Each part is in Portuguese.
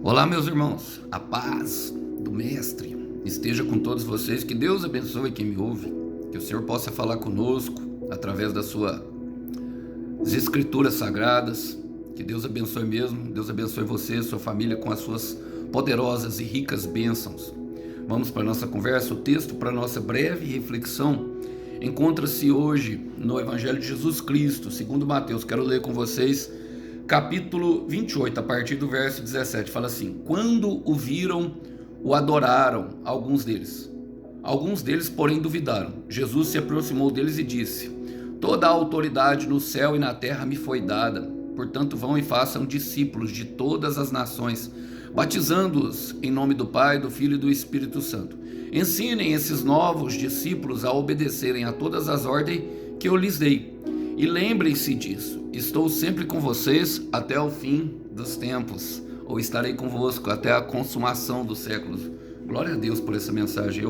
Olá, meus irmãos, a paz do Mestre esteja com todos vocês, que Deus abençoe quem me ouve, que o Senhor possa falar conosco através das suas escrituras sagradas, que Deus abençoe mesmo, Deus abençoe você, sua família com as suas poderosas e ricas bênçãos. Vamos para a nossa conversa. O texto para a nossa breve reflexão encontra-se hoje no Evangelho de Jesus Cristo, segundo Mateus. Quero ler com vocês capítulo 28, a partir do verso 17, fala assim: quando o viram, o adoraram, alguns deles. Alguns deles, porém, duvidaram. Jesus se aproximou deles e disse: toda a autoridade no céu e na terra me foi dada. Portanto, vão e façam discípulos de todas as nações, batizando-os em nome do Pai, do Filho e do Espírito Santo. Ensinem esses novos discípulos a obedecerem a todas as ordens que eu lhes dei. E lembrem-se disso, estou sempre com vocês até o fim dos tempos, ou estarei convosco até a consumação dos séculos. Glória a Deus por essa mensagem.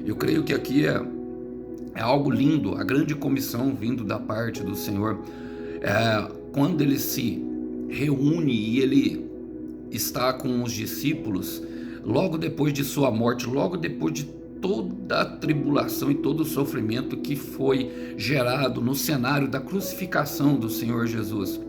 Eu creio que aqui é algo lindo, a grande comissão vindo da parte do Senhor. Quando ele se reúne e ele está com os discípulos, logo depois de sua morte, logo depois de toda a tribulação e todo o sofrimento que foi gerado no cenário da crucificação do Senhor Jesus.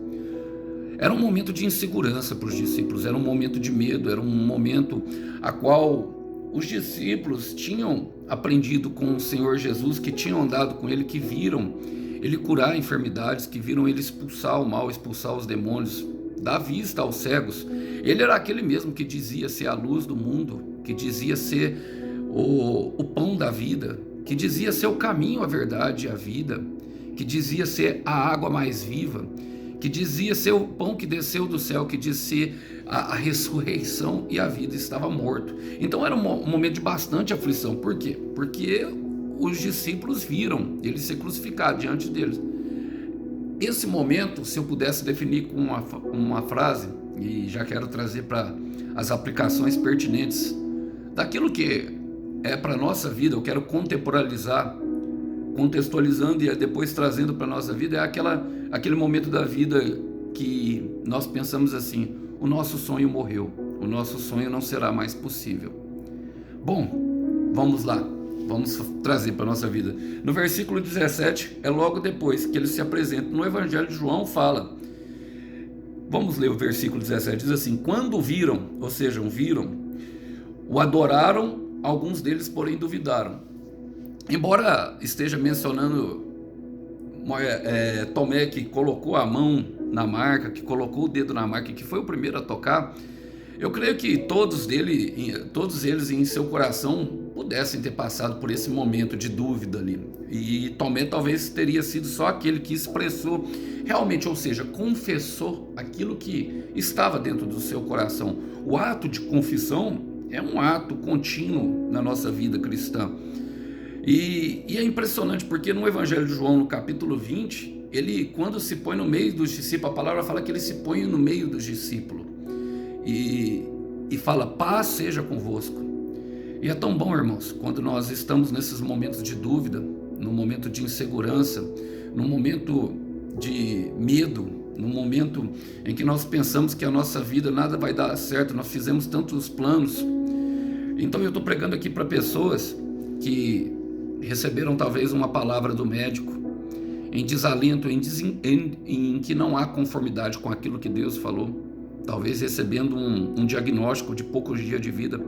Era um momento de insegurança para os discípulos, era um momento de medo, era um momento a qual os discípulos tinham aprendido com o Senhor Jesus, que tinham andado com ele, que viram ele curar enfermidades, que viram ele expulsar o mal, expulsar os demônios, dar vista aos cegos. Ele era aquele mesmo que dizia ser a luz do mundo, que dizia ser o pão da vida, que dizia ser o caminho, a verdade e a vida, que dizia ser a água mais viva, que dizia ser o pão que desceu do céu, que dizia ser a ressurreição e a vida. Estava morto. Então era um momento de bastante aflição. Por quê? Porque os discípulos viram ele ser crucificado diante deles. Esse momento, se eu pudesse definir com uma frase, e já quero trazer para as aplicações pertinentes daquilo que é para a nossa vida, eu quero contemporaneizar, contextualizando e depois trazendo para a nossa vida, aquele momento da vida que nós pensamos assim: o nosso sonho morreu, o nosso sonho não será mais possível. Bom, vamos lá, vamos trazer para a nossa vida. No versículo 17, é logo depois que ele se apresenta. No Evangelho de João fala, vamos ler o versículo 17, diz assim: quando viram, ou seja, viram, o adoraram, alguns deles, porém, duvidaram. Embora esteja mencionando Tomé, que colocou a mão na marca, que colocou o dedo na marca, que foi o primeiro a tocar, eu creio que todos eles em seu coração pudessem ter passado por esse momento de dúvida ali. E Tomé talvez teria sido só aquele que expressou realmente, ou seja, confessou aquilo que estava dentro do seu coração. O ato de confissão é um ato contínuo na nossa vida cristã. E é impressionante porque no Evangelho de João, no capítulo 20, ele, quando se põe no meio dos discípulos, a palavra fala que ele se põe no meio dos discípulos e fala: paz seja convosco. E é tão bom, irmãos, quando nós estamos nesses momentos de dúvida, no momento de insegurança, no momento de medo, no momento em que nós pensamos que a nossa vida nada vai dar certo, nós fizemos tantos planos. Então eu estou pregando aqui para pessoas que receberam talvez uma palavra do médico em desalento, em que não há conformidade com aquilo que Deus falou, talvez recebendo um diagnóstico de poucos dias de vida,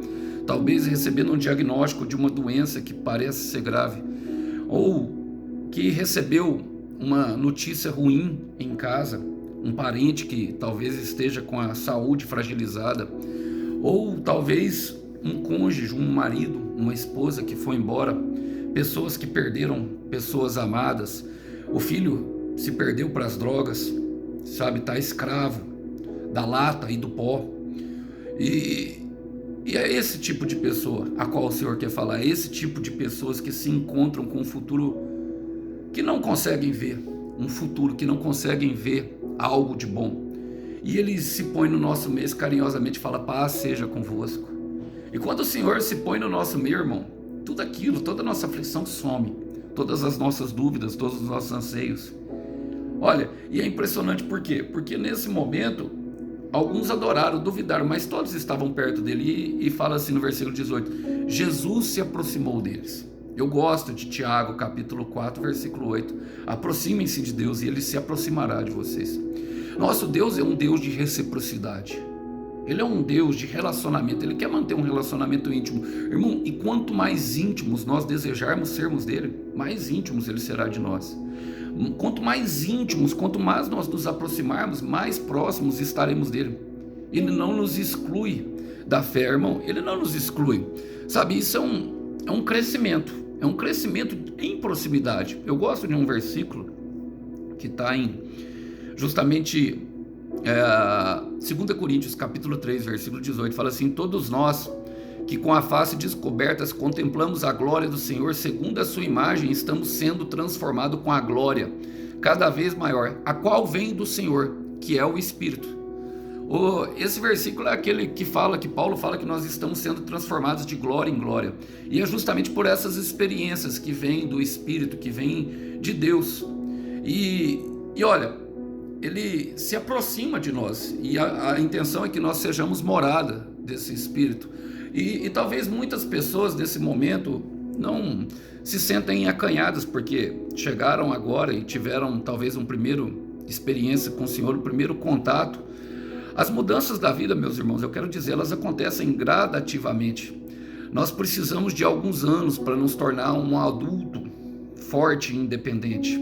talvez recebendo um diagnóstico de uma doença que parece ser grave, ou que recebeu uma notícia ruim em casa, um parente que talvez esteja com a saúde fragilizada, ou talvez um cônjuge, um marido, uma esposa que foi embora, pessoas que perderam pessoas amadas, o filho se perdeu para as drogas, sabe, está escravo da lata e do pó, e é esse tipo de pessoa a qual o Senhor quer falar, é esse tipo de pessoas que se encontram com um futuro que não conseguem ver, um futuro que não conseguem ver algo de bom, e ele se põe no nosso meio carinhosamente, fala: paz seja convosco. E quando o Senhor se põe no nosso meio, irmão, tudo aquilo, toda a nossa aflição some, todas as nossas dúvidas, todos os nossos anseios. Olha, e é impressionante por quê? Porque nesse momento alguns adoraram, duvidaram, mas todos estavam perto dele, e fala assim no versículo 18: Jesus se aproximou deles. Eu gosto de Tiago, capítulo 4, versículo 8. Aproximem-se de Deus e Ele se aproximará de vocês. Nosso Deus é um Deus de reciprocidade. Ele é um Deus de relacionamento. Ele quer manter um relacionamento íntimo. Irmão, e quanto mais íntimos nós desejarmos sermos dele, mais íntimos Ele será de nós. Quanto mais íntimos, quanto mais nós nos aproximarmos, mais próximos estaremos dele. Ele não nos exclui da fé, irmão. Ele não nos exclui. Sabe, isso é um crescimento. É um crescimento em proximidade. Eu gosto de um versículo que está em justamente 2 Coríntios capítulo 3, versículo 18. Fala assim: todos nós que com a face descoberta contemplamos a glória do Senhor, segundo a sua imagem, estamos sendo transformados com a glória cada vez maior, a qual vem do Senhor, que é o Espírito. Esse versículo é aquele que Paulo fala que nós estamos sendo transformados de glória em glória, e é justamente por essas experiências que vêm do Espírito, que vêm de Deus. E olha, ele se aproxima de nós, e a intenção é que nós sejamos morada desse Espírito. E talvez muitas pessoas nesse momento não se sentem acanhadas, porque chegaram agora e tiveram talvez uma primeira experiência com o Senhor, o primeiro contato. As mudanças da vida, meus irmãos, eu quero dizer, elas acontecem gradativamente. Nós precisamos de alguns anos para nos tornar um adulto forte e independente.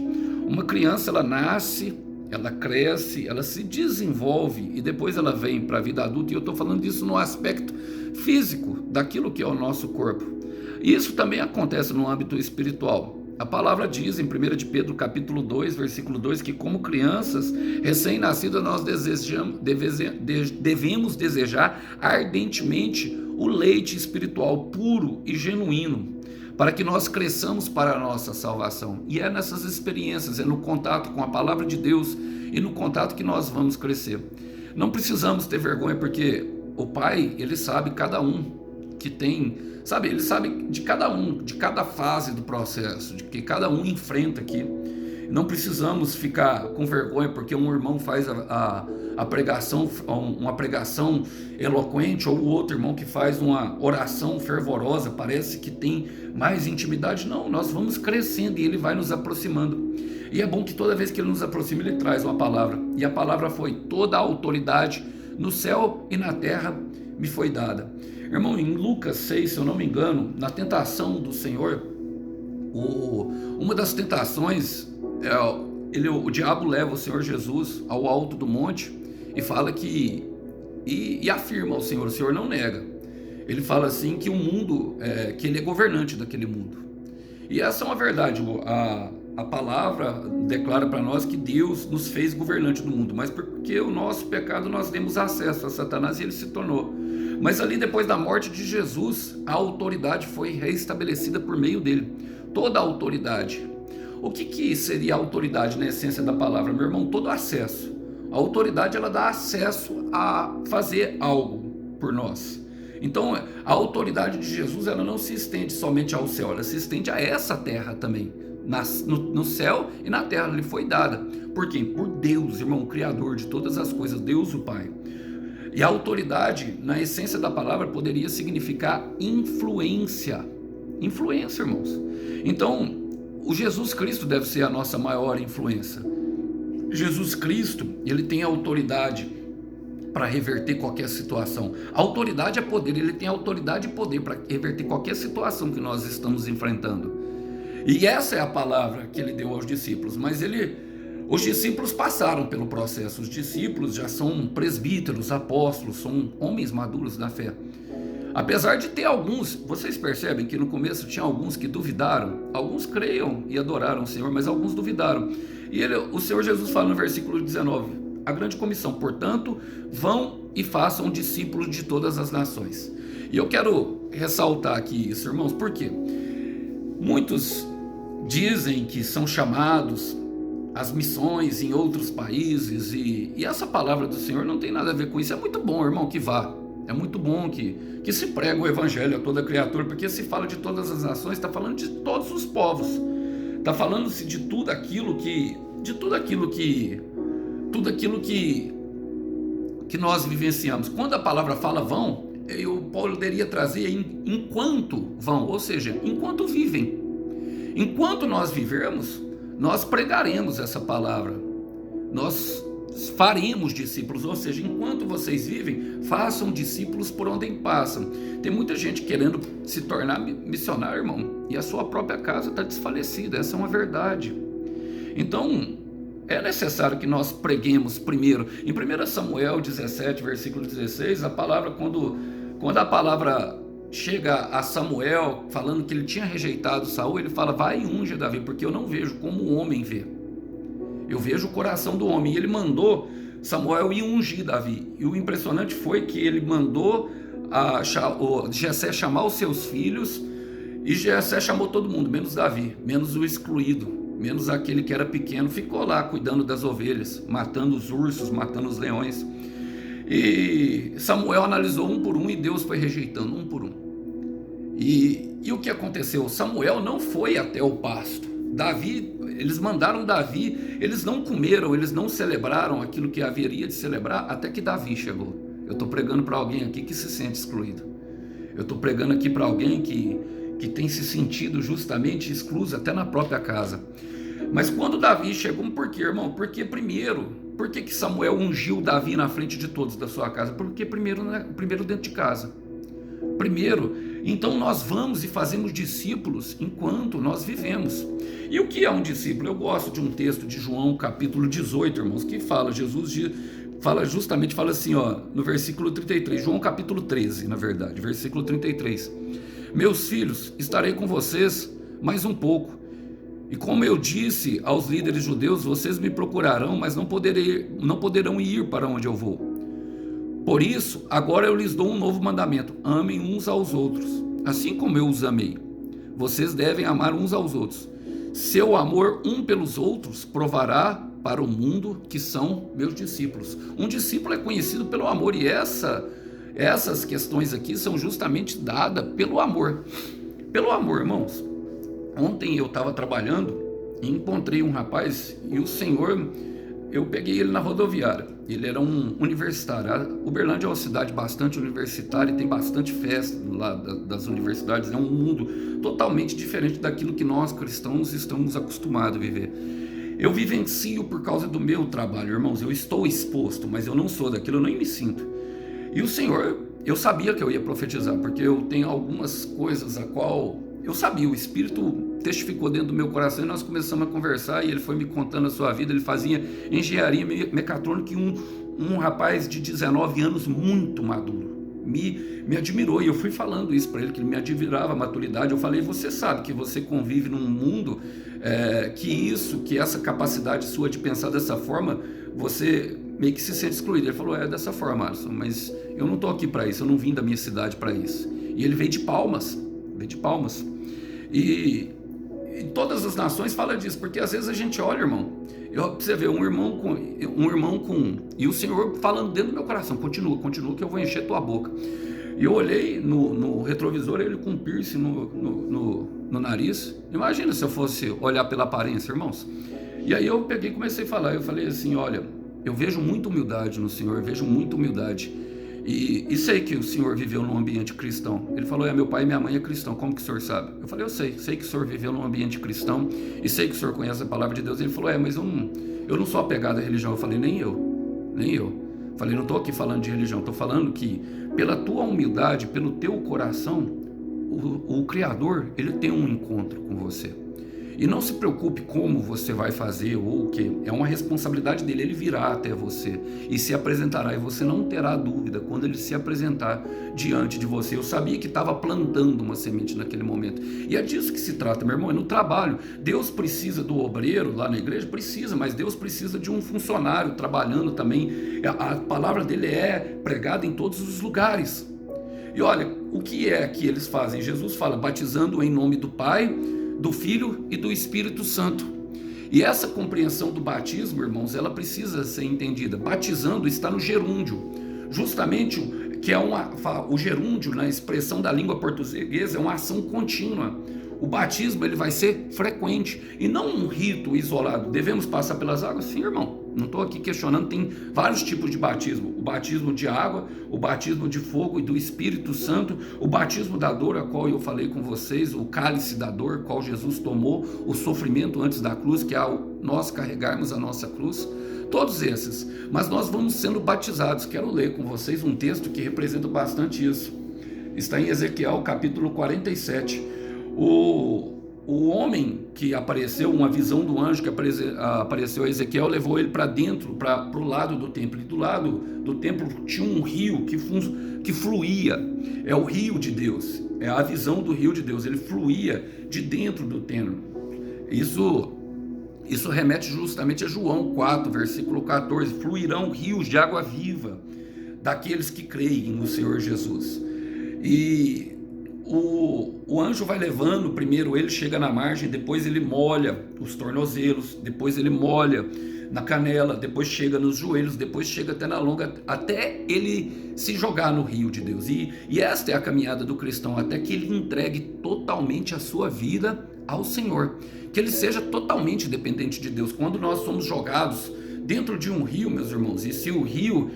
Uma criança, ela nasce, ela cresce, ela se desenvolve e depois ela vem para a vida adulta, e eu estou falando disso no aspecto físico, daquilo que é o nosso corpo. E isso também acontece no âmbito espiritual. A palavra diz em 1 de Pedro capítulo 2, versículo 2, que como crianças recém-nascidas nós devemos desejar ardentemente o leite espiritual puro e genuíno, para que nós cresçamos para a nossa salvação. E é nessas experiências, é no contato com a palavra de Deus e no contato que nós vamos crescer. Não precisamos ter vergonha, porque o Pai, Ele sabe cada um que tem, sabe, Ele sabe de cada um, de cada fase do processo, de que cada um enfrenta aqui. Não precisamos ficar com vergonha porque um irmão faz a pregação, uma pregação eloquente, ou o outro irmão que faz uma oração fervorosa, parece que tem mais intimidade. Não, nós vamos crescendo e Ele vai nos aproximando. E é bom que toda vez que Ele nos aproxima, Ele traz uma palavra. E a palavra foi: toda a autoridade no céu e na terra me foi dada. Irmão, em Lucas 6, se eu não me engano, na tentação do Senhor, uma das tentações, o diabo leva o Senhor Jesus ao alto do monte e fala que, e afirma ao Senhor, o Senhor não nega, ele fala assim que o mundo, que ele é governante daquele mundo. E essa é uma verdade. A palavra declara para nós que Deus nos fez governante do mundo, mas porque o nosso pecado nós demos acesso a Satanás e ele se tornou. Mas ali, depois da morte de Jesus, a autoridade foi restabelecida por meio dele. Toda a autoridade. O que seria a autoridade na essência da palavra, meu irmão? Todo acesso. A autoridade, ela dá acesso a fazer algo por nós. Então, a autoridade de Jesus, ela não se estende somente ao céu, ela se estende a essa terra também. No céu e na terra lhe foi dada. Por quem? Por Deus, irmão, o Criador de todas as coisas, Deus o Pai. E a autoridade, na essência da palavra, poderia significar influência. Influência, irmãos. Então, o Jesus Cristo deve ser a nossa maior influência. Jesus Cristo, ele tem autoridade para reverter qualquer situação. A autoridade é poder, ele tem autoridade e poder para reverter qualquer situação que nós estamos enfrentando. E essa é a palavra que ele deu aos discípulos, mas os discípulos passaram pelo processo. Os discípulos já são presbíteros, apóstolos, são homens maduros da fé. Apesar de ter alguns, vocês percebem que no começo tinha alguns que duvidaram, alguns creiam e adoraram o Senhor, mas alguns duvidaram. E o Senhor Jesus fala no versículo 19, a grande comissão: portanto, vão e façam discípulos de todas as nações. E eu quero ressaltar aqui isso, irmãos, porque muitos dizem que são chamados às missões em outros países, e essa palavra do Senhor não tem nada a ver com isso. É muito bom, irmão, que vá. É muito bom que se prega o evangelho a toda criatura, porque se fala de todas as nações, está falando de todos os povos, está falando-se de tudo aquilo que que nós vivenciamos. Quando a palavra fala vão, eu poderia trazer enquanto vão, ou seja, enquanto vivem. Enquanto nós vivermos, nós pregaremos essa palavra. Nós faremos discípulos, ou seja, enquanto vocês vivem, façam discípulos por onde passam. Tem muita gente querendo se tornar missionário, irmão, e a sua própria casa está desfalecida. Essa é uma verdade. Então, é necessário que nós preguemos primeiro. Em 1 Samuel 17, versículo 16, a palavra, quando a palavra chega a Samuel, falando que ele tinha rejeitado Saul, ele fala, vai e unge Davi, porque eu não vejo como o homem vê. Eu vejo o coração do homem. E ele mandou Samuel ir ungir Davi. E o impressionante foi que ele mandou Jessé chamar os seus filhos, e Jessé chamou todo mundo, menos Davi, menos o excluído, menos aquele que era pequeno. Ficou lá cuidando das ovelhas, matando os ursos, matando os leões. E Samuel analisou um por um e Deus foi rejeitando um por um. E o que aconteceu? Samuel não foi até o pasto. Davi, eles mandaram Davi, eles não comeram, eles não celebraram aquilo que haveria de celebrar até que Davi chegou. Eu estou pregando para alguém aqui que se sente excluído. Eu estou pregando aqui para alguém que tem se sentido justamente excluso até na própria casa. Mas quando Davi chegou, por quê, irmão? Porque primeiro, por que Samuel ungiu Davi na frente de todos da sua casa? Porque primeiro dentro de casa. Primeiro, então nós vamos e fazemos discípulos enquanto nós vivemos. E o que é um discípulo? Eu gosto de um texto de João, capítulo 18, irmãos, que fala, fala assim, ó, no versículo 33, João capítulo 13, na verdade, versículo 33. Meus filhos, estarei com vocês mais um pouco. E como eu disse aos líderes judeus, vocês me procurarão, mas não poderão ir para onde eu vou. Por isso, agora eu lhes dou um novo mandamento: amem uns aos outros, assim como eu os amei. Vocês devem amar uns aos outros. Seu amor um pelos outros provará para o mundo que são meus discípulos. Um discípulo é conhecido pelo amor, e essas questões aqui são justamente dadas pelo amor. Pelo amor, irmãos. Ontem eu estava trabalhando e encontrei um rapaz, e o Senhor, eu peguei ele na rodoviária. Ele era um universitário. Uberlândia é uma cidade bastante universitária e tem bastante festa lá das universidades. É um mundo totalmente diferente daquilo que nós cristãos estamos acostumados a viver. Eu vivencio por causa do meu trabalho, irmãos. Eu estou exposto, mas eu não sou daquilo, eu nem me sinto. E o Senhor, eu sabia que eu ia profetizar, porque eu tenho algumas coisas a qual eu sabia, o Espírito testificou dentro do meu coração, e nós começamos a conversar, e ele foi me contando a sua vida. Ele fazia engenharia mecatrônica, e um rapaz de 19 anos muito maduro me admirou, e eu fui falando isso para ele, que ele me admirava a maturidade. Eu falei, você sabe que você convive num mundo que essa capacidade sua de pensar dessa forma, você meio que se sente excluído. Ele falou, dessa forma, Alisson, mas eu não estou aqui para isso, eu não vim da minha cidade para isso. E ele veio de Palmas. E todas as nações falam disso, porque às vezes a gente olha, irmão, você vê um irmão com, e o Senhor falando dentro do meu coração, continua que eu vou encher tua boca. E eu olhei no retrovisor, ele com piercing no nariz. Imagina se eu fosse olhar pela aparência, irmãos. E aí eu peguei e comecei a falar, eu falei assim, olha, eu vejo muita humildade no Senhor, vejo muita humildade. E sei que o senhor viveu num ambiente cristão. Ele falou, meu pai e minha mãe é cristão, como que o senhor sabe? Eu falei, eu sei que o senhor viveu num ambiente cristão, e sei que o senhor conhece a palavra de Deus. Ele falou, mas eu não sou apegado à religião. Eu falei, nem eu. Falei, não estou aqui falando de religião, estou falando que pela tua humildade, pelo teu coração, o Criador, ele tem um encontro com você. E não se preocupe como você vai fazer ou o que. É uma responsabilidade dele. Ele virá até você e se apresentará. E você não terá dúvida quando ele se apresentar diante de você. Eu sabia que estava plantando uma semente naquele momento. E é disso que se trata, meu irmão. É no trabalho. Deus precisa do obreiro lá na igreja? Precisa. Mas Deus precisa de um funcionário trabalhando também. A palavra dele é pregada em todos os lugares. E olha, o que é que eles fazem? Jesus fala, batizando em nome do Pai, do Filho e do Espírito Santo. E essa compreensão do batismo, irmãos, ela precisa ser entendida. Batizando está no gerúndio, justamente que é o gerúndio, na expressão da língua portuguesa, é uma ação contínua. O batismo ele vai ser frequente e não um rito isolado. Devemos passar pelas águas? Sim, irmão. Não estou aqui questionando, tem vários tipos de batismo. O batismo de água, o batismo de fogo e do Espírito Santo, o batismo da dor, a qual eu falei com vocês, o cálice da dor, qual Jesus tomou, o sofrimento antes da cruz, que é ao nós carregarmos a nossa cruz. Todos esses. Mas nós vamos sendo batizados. Quero ler com vocês um texto que representa bastante isso. Está em Ezequiel capítulo 47. O homem que apareceu, uma visão do anjo que apareceu a Ezequiel, levou ele para dentro, para o lado do templo. E do lado do templo tinha um rio que fluía. É o rio de Deus. É a visão do rio de Deus. Ele fluía de dentro do templo. Isso remete justamente a João 4, versículo 14. Fluirão rios de água viva daqueles que creem no Senhor Jesus. E o anjo vai levando, primeiro ele chega na margem, depois ele molha os tornozelos, depois ele molha na canela, depois chega nos joelhos, depois chega até na longa, até ele se jogar no rio de Deus. E esta é a caminhada do cristão, até que ele entregue totalmente a sua vida ao Senhor, que ele seja totalmente dependente de Deus. Quando nós somos jogados dentro de um rio, meus irmãos, e se o rio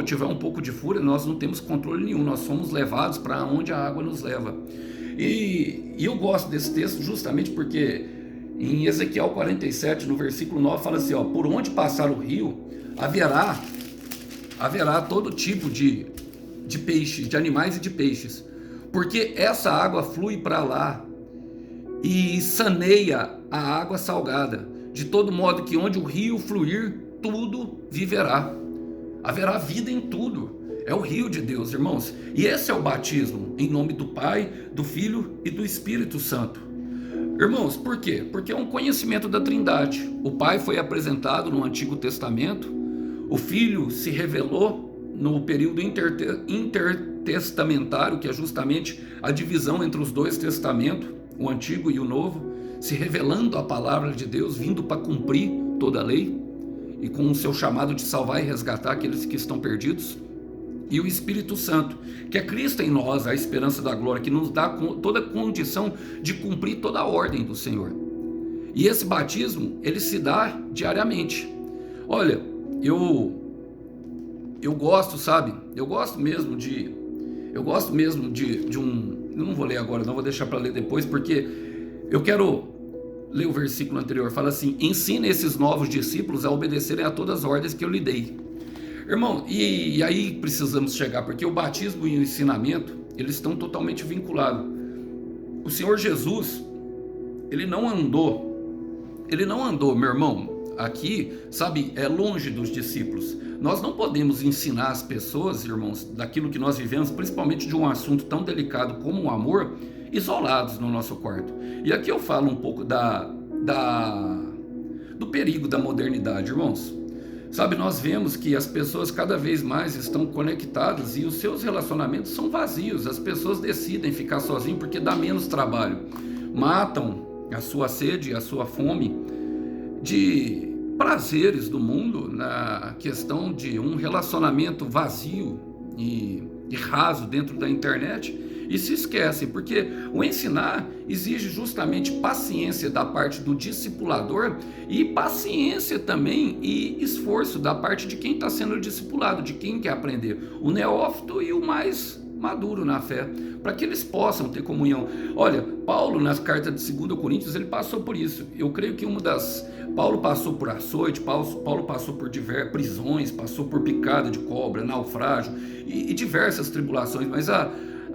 tiver um pouco de fúria, nós não temos controle nenhum, nós somos levados para onde a água nos leva. E eu gosto desse texto justamente porque em Ezequiel 47, no versículo 9, fala assim, por onde passar o rio, haverá todo tipo de peixes, de animais e de peixes, porque essa água flui para lá e saneia a água salgada, de todo modo que onde o rio fluir, tudo viverá. Haverá vida em tudo. É o rio de Deus, irmãos. E esse é o batismo, em nome do Pai, do Filho e do Espírito Santo. Irmãos, por quê? Porque é um conhecimento da Trindade. O Pai foi apresentado no Antigo Testamento, o Filho se revelou no período intertestamentário, que é justamente a divisão entre os dois testamentos, o Antigo e o Novo, se revelando a palavra de Deus, vindo para cumprir toda a lei, e com o seu chamado de salvar e resgatar aqueles que estão perdidos. E o Espírito Santo, que é Cristo em nós, a esperança da glória, que nos dá toda a condição de cumprir toda a ordem do Senhor. E esse batismo, ele se dá diariamente. Olha, eu gosto, sabe? Eu gosto mesmo de um... Eu não vou ler agora, não, vou deixar para ler depois, porque eu quero ler o versículo anterior. Fala assim: ensina esses novos discípulos a obedecerem a todas as ordens que eu lhe dei. Irmão, e aí precisamos chegar, porque o batismo e o ensinamento, eles estão totalmente vinculados. O Senhor Jesus, ele não andou, meu irmão, aqui, sabe, longe dos discípulos. Nós não podemos ensinar as pessoas, irmãos, daquilo que nós vivemos, principalmente de um assunto tão delicado como o amor, isolados no nosso quarto. E aqui eu falo um pouco do perigo da modernidade, irmãos. Sabe, nós vemos que as pessoas cada vez mais estão conectadas e os seus relacionamentos são vazios. As pessoas decidem ficar sozinhas porque dá menos trabalho. Matam a sua sede, a sua fome de prazeres do mundo na questão de um relacionamento vazio e raso dentro da internet. E se esquecem, porque o ensinar exige justamente paciência da parte do discipulador e paciência também e esforço da parte de quem está sendo discipulado, de quem quer aprender, o neófito e o mais maduro na fé, para que eles possam ter comunhão. Olha, Paulo, nas cartas de 2 Coríntios, ele passou por isso. Eu creio que Paulo passou por açoite, Paulo passou por diversas prisões, passou por picada de cobra, naufrágio e diversas tribulações, mas a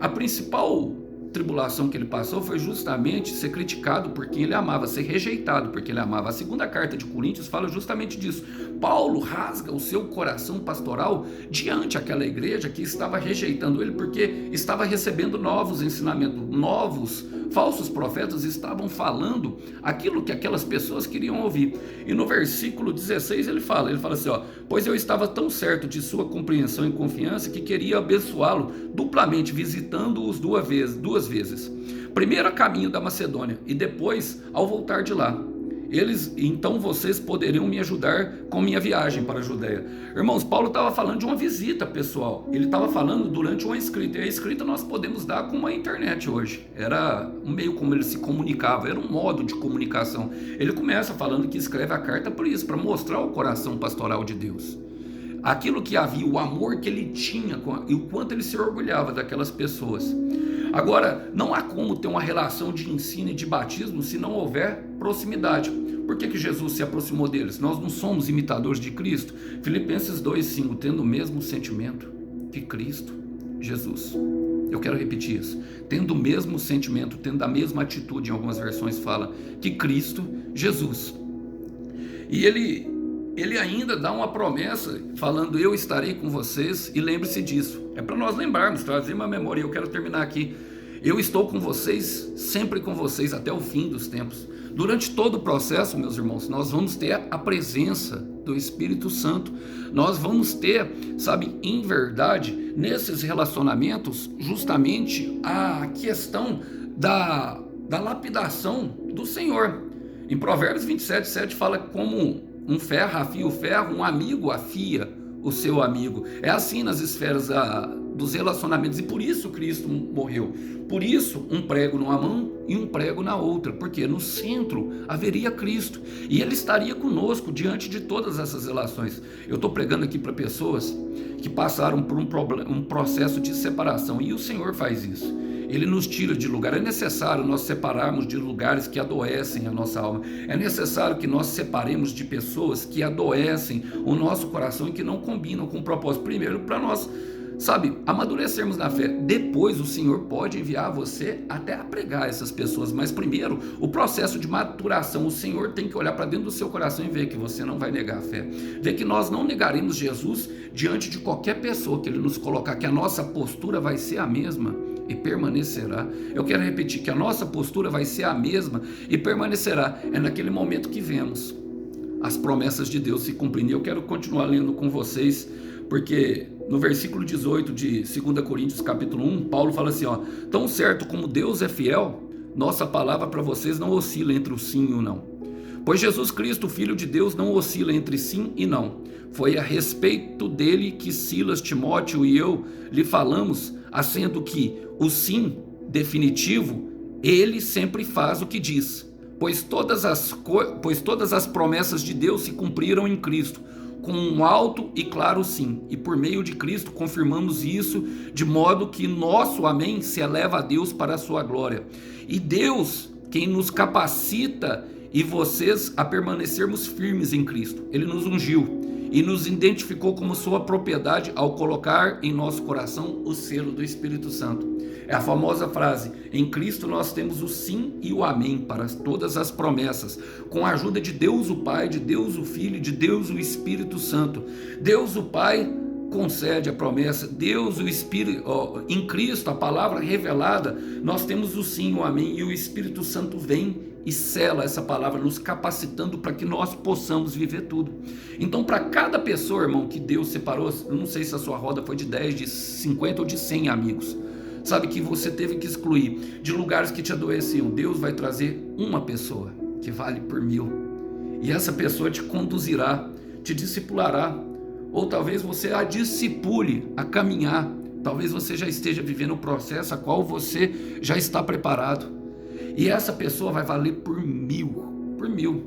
principal tribulação que ele passou foi justamente ser criticado por quem ele amava, ser rejeitado porque ele amava. A segunda carta de Coríntios fala justamente disso. Paulo rasga o seu coração pastoral diante daquela igreja que estava rejeitando ele porque estava recebendo novos ensinamentos, novos falsos profetas estavam falando aquilo que aquelas pessoas queriam ouvir. E no versículo 16 ele fala assim, pois eu estava tão certo de sua compreensão e confiança que queria abençoá-lo duplamente, visitando-os duas vezes. Primeiro a caminho da Macedônia e depois ao voltar de lá. então vocês poderiam me ajudar com minha viagem para a Judéia. Irmãos, Paulo estava falando de uma visita pessoal, ele estava falando durante uma escrita, e a escrita nós podemos dar com a internet hoje, era um meio como ele se comunicava, era um modo de comunicação. Ele começa falando que escreve a carta por isso, para mostrar o coração pastoral de Deus, aquilo que havia, o amor que ele tinha e o quanto ele se orgulhava daquelas pessoas. Agora, não há como ter uma relação de ensino e de batismo se não houver proximidade. Por que Jesus se aproximou deles? Nós não somos imitadores de Cristo? Filipenses 2,5, tendo o mesmo sentimento que Cristo Jesus. Eu quero repetir isso. Tendo o mesmo sentimento, tendo a mesma atitude, em algumas versões fala, que Cristo Jesus. E ele ainda dá uma promessa, falando, eu estarei com vocês, e lembre-se disso. É para nós lembrarmos, trazer uma memória. Eu quero terminar aqui. Eu estou com vocês, sempre com vocês, até o fim dos tempos. Durante todo o processo, meus irmãos, nós vamos ter a presença do Espírito Santo. Nós vamos ter, sabe, em verdade, nesses relacionamentos, justamente a questão da lapidação do Senhor. Em Provérbios 27:7 fala como um ferro afia o ferro, um amigo afia o seu amigo. É assim nas esferas dos relacionamentos, e por isso Cristo morreu. Por isso, um prego numa mão e um prego na outra, porque no centro haveria Cristo, e Ele estaria conosco diante de todas essas relações. Eu estou pregando aqui para pessoas que passaram por um processo de separação, e o Senhor faz isso. Ele nos tira de lugar. É necessário nós separarmos de lugares que adoecem a nossa alma. É necessário que nós separemos de pessoas que adoecem o nosso coração e que não combinam com o propósito. Primeiro, para nós, sabe, amadurecermos na fé. Depois o Senhor pode enviar você até a pregar essas pessoas. Mas primeiro, o processo de maturação. O Senhor tem que olhar para dentro do seu coração e ver que você não vai negar a fé. Ver que nós não negaremos Jesus diante de qualquer pessoa que Ele nos colocar. Que a nossa postura vai ser a mesma e permanecerá. Eu quero repetir que a nossa postura vai ser a mesma e permanecerá. É naquele momento que vemos as promessas de Deus se cumprindo. E eu quero continuar lendo com vocês, porque no versículo 18 de 2 Coríntios capítulo 1, Paulo fala assim, tão certo como Deus é fiel, nossa palavra para vocês não oscila entre o sim e o não. Pois Jesus Cristo, Filho de Deus, não oscila entre sim e não. Foi a respeito dele que Silas, Timóteo e eu lhe falamos, assendo que o sim definitivo, ele sempre faz o que diz, pois todas as promessas de Deus se cumpriram em Cristo, com um alto e claro sim, e por meio de Cristo confirmamos isso, de modo que nosso amém se eleva a Deus para a sua glória. E Deus, quem nos capacita e vocês a permanecermos firmes em Cristo, Ele nos ungiu e nos identificou como sua propriedade ao colocar em nosso coração o selo do Espírito Santo. É a famosa frase, em Cristo nós temos o sim e o amém para todas as promessas, com a ajuda de Deus o Pai, de Deus o Filho, de Deus o Espírito Santo. Deus o Pai concede a promessa, Deus o Espírito, em Cristo, a palavra revelada, nós temos o sim e o amém, e o Espírito Santo vem e sela essa palavra, nos capacitando para que nós possamos viver tudo. Então, para cada pessoa, irmão, que Deus separou, eu não sei se a sua roda foi de 10, de 50 ou de 100 amigos, sabe, que você teve que excluir de lugares que te adoeciam, Deus vai trazer uma pessoa que vale por 1000, e essa pessoa te conduzirá, te discipulará, ou talvez você a discipule a caminhar, talvez você já esteja vivendo o processo a qual você já está preparado. E essa pessoa vai valer por 1000, por 1000,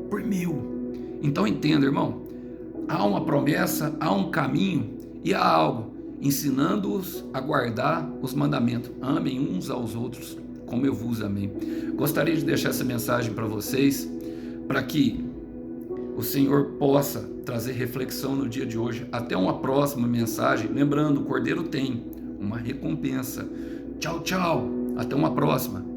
por 1000. Então entenda, irmão, há uma promessa, há um caminho e há algo, ensinando-os a guardar os mandamentos. Amem uns aos outros, como eu vos amei. Gostaria de deixar essa mensagem para vocês, para que o Senhor possa trazer reflexão no dia de hoje. Até uma próxima mensagem. Lembrando, o Cordeiro tem uma recompensa. Tchau, tchau. Até uma próxima.